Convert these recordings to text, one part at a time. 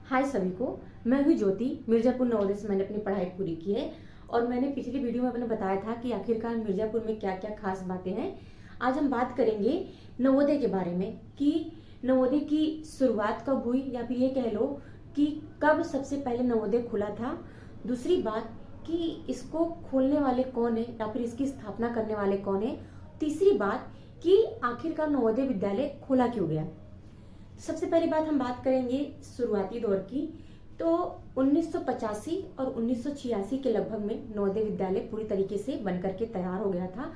हाय सभी को। मैं हूँ ज्योति। मिर्जापुर नवोदय से मैंने अपनी पढ़ाई पूरी की है और मैंने पिछली वीडियो में अपने बताया था कि आखिरकार मिर्जापुर में क्या क्या खास बातें हैं। आज हम बात करेंगे नवोदय के बारे में कि नवोदय की शुरुआत कब हुई, या फिर ये कह लो कि कब सबसे पहले नवोदय खुला था। दूसरी बात कि इसको खोलने वाले कौन है या फिर इसकी स्थापना करने वाले कौन है। तीसरी बात कि आखिरकार नवोदय विद्यालय खोला क्यों गया। सबसे पहली बात हम बात करेंगे शुरुआती दौर की। तो 1985 और 1986 के लगभग में नवोदय विद्यालय पूरी तरीके से बनकर के तैयार हो गया था।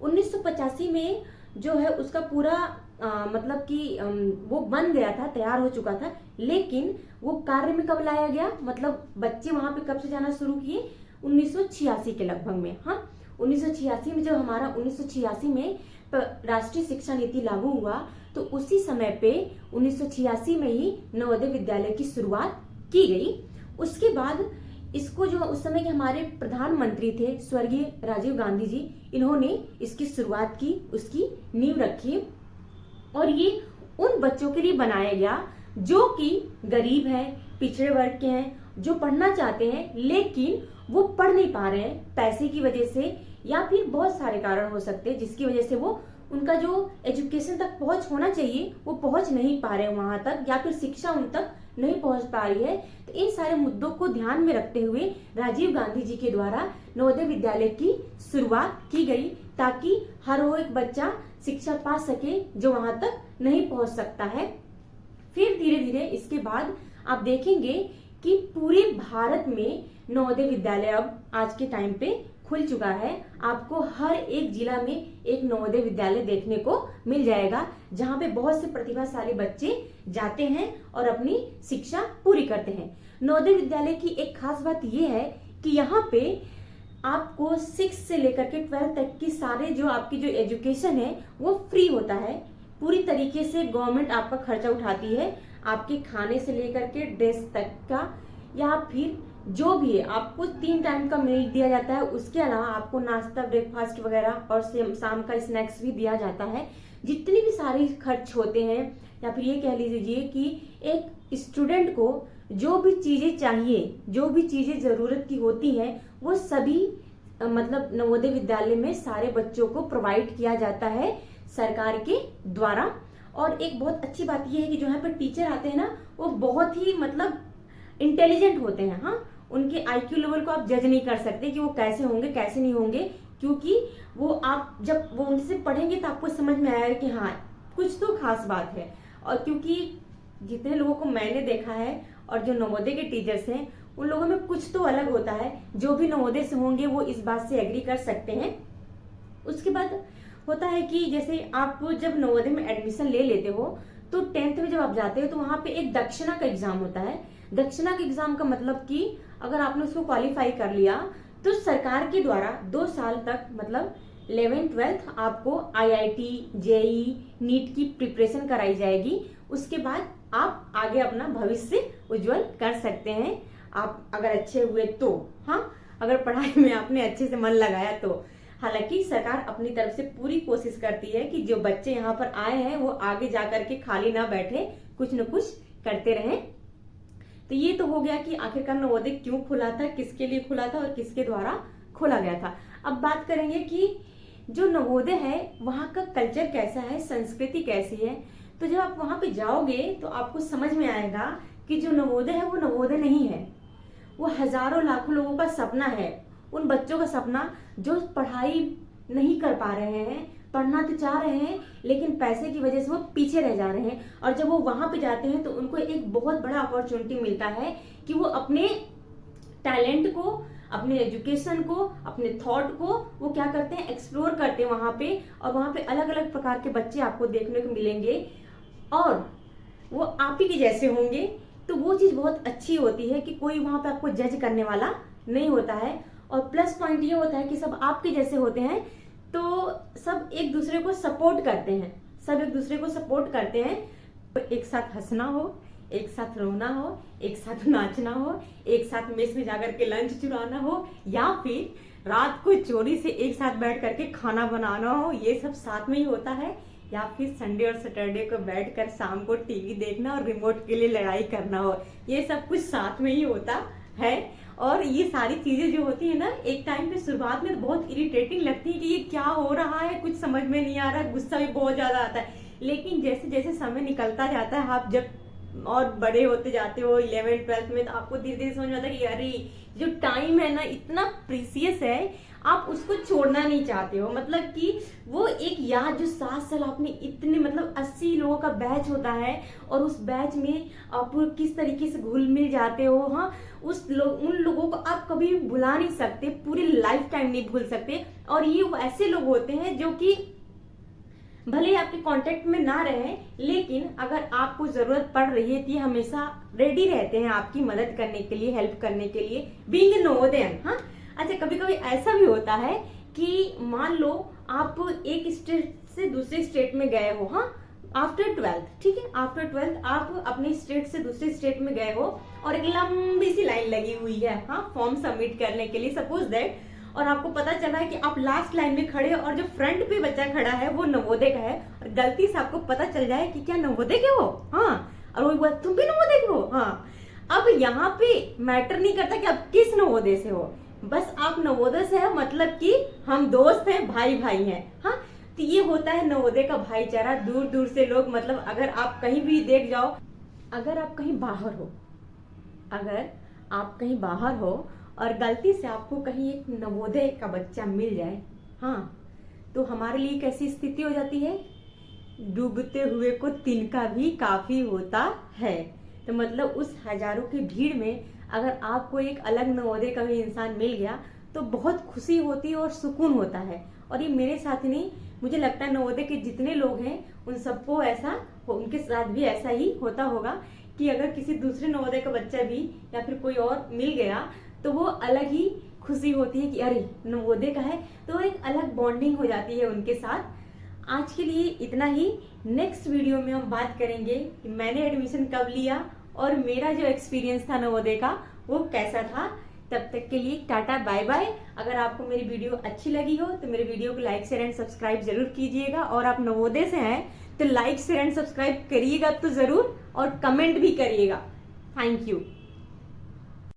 1985 में जो है उसका पूरा मतलब कि वो बन गया था, तैयार हो चुका था, लेकिन वो कार्य में कब लाया गया, मतलब बच्चे वहां पे कब से जाना शुरू किए, 1986 के लगभग में। हाँ, 1986 में जब हमारा 1986 में राष्ट्रीय शिक्षा नीति लागू हुआ तो उसी समय पे 1986 में ही नवोदय विद्यालय की शुरुआत की गई। उसके बाद इसको जो उस समय के हमारे प्रधानमंत्री थे स्वर्गीय राजीव गांधी जी, इन्होंने इसकी शुरुआत की, उसकी नींव रखी और ये उन बच्चों के लिए बनाया गया जो कि गरीब हैं, पिछड़े वर्ग के हैं, जो पढ़ना चाहते हैं लेकिन वो पढ़ नहीं पा रहे हैं पैसे की वजह से, या फिर बहुत सारे कारण हो सकते हैं जिसकी वजह से वो उनका जो एजुकेशन तक पहुंच होना चाहिए वो पहुंच नहीं पा रहे वहां तक, या फिर शिक्षा उन तक नहीं पहुंच पा रही है। तो इन सारे मुद्दों को ध्यान में रखते हुए राजीव गांधी जी के द्वारा नवोदय विद्यालय की शुरुआत की गई ताकि हर वो एक बच्चा शिक्षा पा सके जो वहां तक नहीं पहुंच सकता है। फिर धीरे धीरे इसके बाद आप देखेंगे कि पूरे भारत में नवोदय विद्यालय अब आज के टाइम पे खुल चुका है। आपको हर एक जिला में एक नवोदय विद्यालय देखने को मिल जाएगा जहां पे बहुत से प्रतिभाशाली बच्चे जाते हैं और अपनी शिक्षा पूरी करते हैं। नवोदय विद्यालय की एक खास बात यह है कि यहाँ पे आपको 6 से लेकर के 12 तक की सारे जो आपकी जो एजुकेशन है वो फ्री होता है। पूरी तरीके से गवर्नमेंट आपका खर्चा उठाती है, आपके खाने से लेकर के ड्रेस तक का, या फिर जो भी है आपको 3 टाइम का मील दिया जाता है। उसके अलावा आपको नाश्ता, ब्रेकफास्ट वगैरह और शाम का स्नैक्स भी दिया जाता है। जितनी भी सारे खर्च होते हैं, या फिर ये कह लीजिए कि एक स्टूडेंट को जो भी चीजें चाहिए, जो भी चीजें जरूरत की होती हैं, वो सभी मतलब नवोदय विद्यालय में सारे बच्चों को प्रोवाइड किया जाता है सरकार के द्वारा। और एक बहुत अच्छी बात यह है कि जो यहाँ पर टीचर आते हैं ना, वो बहुत ही मतलब इंटेलिजेंट होते हैं। हाँ, उनके आईक्यू लेवल को आप जज नहीं कर सकते कि वो कैसे होंगे कैसे नहीं होंगे, क्योंकि वो आप जब वो उनसे पढ़ेंगे तो आपको समझ में आएगा कि हाँ कुछ तो खास बात है। और क्योंकि जितने लोगों को मैंने देखा है और जो नवोदय के टीचर्स हैं उन लोगों में कुछ तो अलग होता है। जो भी नवोदय से होंगे वो इस बात से एग्री कर सकते हैं। उसके बाद होता है कि जैसे आप जब नवोदय में एडमिशन ले लेते हो तो 10th में जब आप जाते हो तो वहां पे एक दक्षिणा का एग्जाम होता है। दक्षिणा के एग्जाम का मतलब कि अगर आपने उसको क्वालिफाई कर लिया तो सरकार के द्वारा 2 साल तक मतलब 11th-12th आपको IIT, JEE, नीट की प्रिपरेशन कराई जाएगी। उसके बाद आप आगे अपना भविष्य उज्जवल कर सकते हैं, आप अगर अच्छे हुए तो। हाँ, अगर पढ़ाई में आपने अच्छे से मन लगाया तो। हालांकि सरकार अपनी तरफ से पूरी कोशिश करती है कि जो बच्चे यहाँ पर आए हैं वो आगे जाकर के खाली ना बैठे, कुछ न कुछ करते रहें। तो ये तो हो गया कि आखिरकार नवोदय क्यों खुला था, किसके लिए खुला था और किसके द्वारा खोला गया था। अब बात करेंगे कि जो नवोदय है वहाँ का कल्चर कैसा है, संस्कृति कैसी है। तो जब आप वहां पे जाओगे तो आपको समझ में आएगा कि जो नवोदय है वो नवोदय नहीं है, वो हजारों लाखों लोगों का सपना है। उन बच्चों का सपना जो पढ़ाई नहीं कर पा रहे हैं, पढ़ना तो चाह रहे हैं लेकिन पैसे की वजह से वो पीछे रह जा रहे हैं, और जब वो वहां पे जाते हैं तो उनको एक बहुत बड़ा अपॉर्चुनिटी मिलता है कि वो अपने टैलेंट को, अपने एजुकेशन को, अपने थॉट को वो क्या करते हैं, एक्सप्लोर करते हैं वहां पे। और वहां पे अलग अलग प्रकार के बच्चे आपको देखने को मिलेंगे और वो आप ही के जैसे होंगे। तो वो चीज बहुत अच्छी होती है कि कोई वहां पे आपको जज करने वाला नहीं होता है। और प्लस पॉइंट ये होता है कि सब आपके जैसे होते हैं तो सब एक दूसरे को सपोर्ट करते हैं, सब एक दूसरे को सपोर्ट करते हैं। तो एक साथ हंसना हो, एक साथ रोना हो, एक साथ नाचना हो, एक साथ मेस में जाकर के लंच चुराना हो, या फिर रात को चोरी से एक साथ बैठ करके खाना बनाना हो, ये सब साथ में ही होता है। या फिर संडे और सैटरडे को बैठकर शाम को टीवी देखना और रिमोट के लिए लड़ाई करना हो, ये सब कुछ साथ में ही होता है। और ये सारी चीजें जो होती है ना, एक टाइम पे शुरुआत में तो बहुत इरिटेटिंग लगती है कि ये क्या हो रहा है, कुछ समझ में नहीं आ रहा है, गुस्सा भी बहुत ज्यादा आता है। लेकिन जैसे जैसे समय निकलता जाता है, आप जब और बड़े होते जाते हो 11th 12th में, तो आपको धीरे धीरे समझ में आता है कि अरे जो टाइम है ना इतना प्रीसियस है, आप उसको छोड़ना नहीं चाहते हो। मतलब कि वो एक याद जो 7 साल आपने इतने मतलब 80 लोगों का बैच होता है, और उस बैच में आप किस तरीके से घुल मिल जाते हो, हाँ उन लोगों को आप कभी भुला नहीं सकते, पूरी लाइफ टाइम नहीं भूल सकते। और ये ऐसे लोग होते हैं जो कि भले ही आपके कांटेक्ट में ना रहे, लेकिन अगर आपको जरूरत पड़ रही है तो ये हमेशा रेडी रहते हैं आपकी मदद करने के लिए, हेल्प करने के लिए, बीइंग नवोदयन। हाँ अच्छा, कभी कभी ऐसा भी होता है कि मान लो आप एक स्टेट से दूसरे स्टेट में गए हो, हाँ आफ्टर 12th, ठीक है, आफ्टर 12th आप अपने स्टेट से दूसरे स्टेट में गए हो और एक लंबी सी लाइन लगी हुई है, हाँ फॉर्म सबमिट करने के लिए, सपोज दैट, और आपको पता चला है कि आप लास्ट लाइन में खड़े हो और जो फ्रंट पे बच्चा खड़ा है वो नवोदय का है, और गलती से आपको पता चल जाए कि क्या नवोदय के हो, हाँ, और वो बोला तुम भी नवोदय के हो, हाँ। अब यहाँ पे मैटर नहीं करता कि आप किस नवोदय से हो, बस आप नवोदय से है, मतलब कि हम दोस्त हैं, भाई भाई हैं, हाँ। तो ये होता है नवोदय का भाईचारा। दूर दूर से लोग, मतलब अगर आप कहीं भी देख जाओ, अगर आप कहीं बाहर हो और गलती से आपको कहीं एक नवोदय का बच्चा मिल जाए, हाँ, तो हमारे लिए कैसी स्थिति हो जाती है, डूबते हुए को तिनका भी काफी होता है। तो मतलब उस हजारों की भीड़ में अगर आपको एक अलग नवोदय का भी इंसान मिल गया तो बहुत खुशी होती है और सुकून होता है। और ये मेरे साथ नहीं, मुझे लगता है नवोदय के जितने लोग हैं उन सबको ऐसा, उनके साथ भी ऐसा ही होता होगा कि अगर किसी दूसरे नवोदय का बच्चा भी या फिर कोई और मिल गया तो वो अलग ही खुशी होती है कि अरे नवोदय का है, तो एक अलग बॉन्डिंग हो जाती है उनके साथ। आज के लिए इतना ही। नेक्स्ट वीडियो में हम बात करेंगे कि मैंने एडमिशन कब लिया और मेरा जो एक्सपीरियंस था नवोदय का वो कैसा था। तब तक के लिए टाटा बाय बाय। अगर आपको मेरी वीडियो अच्छी लगी हो तो मेरे वीडियो को लाइक शेयर एंड सब्सक्राइब जरूर कीजिएगा, और आप नवोदय से हैं तो लाइक शेयर एंड सब्सक्राइब करिएगा तो जरूर, और कमेंट भी करिएगा। Thank you.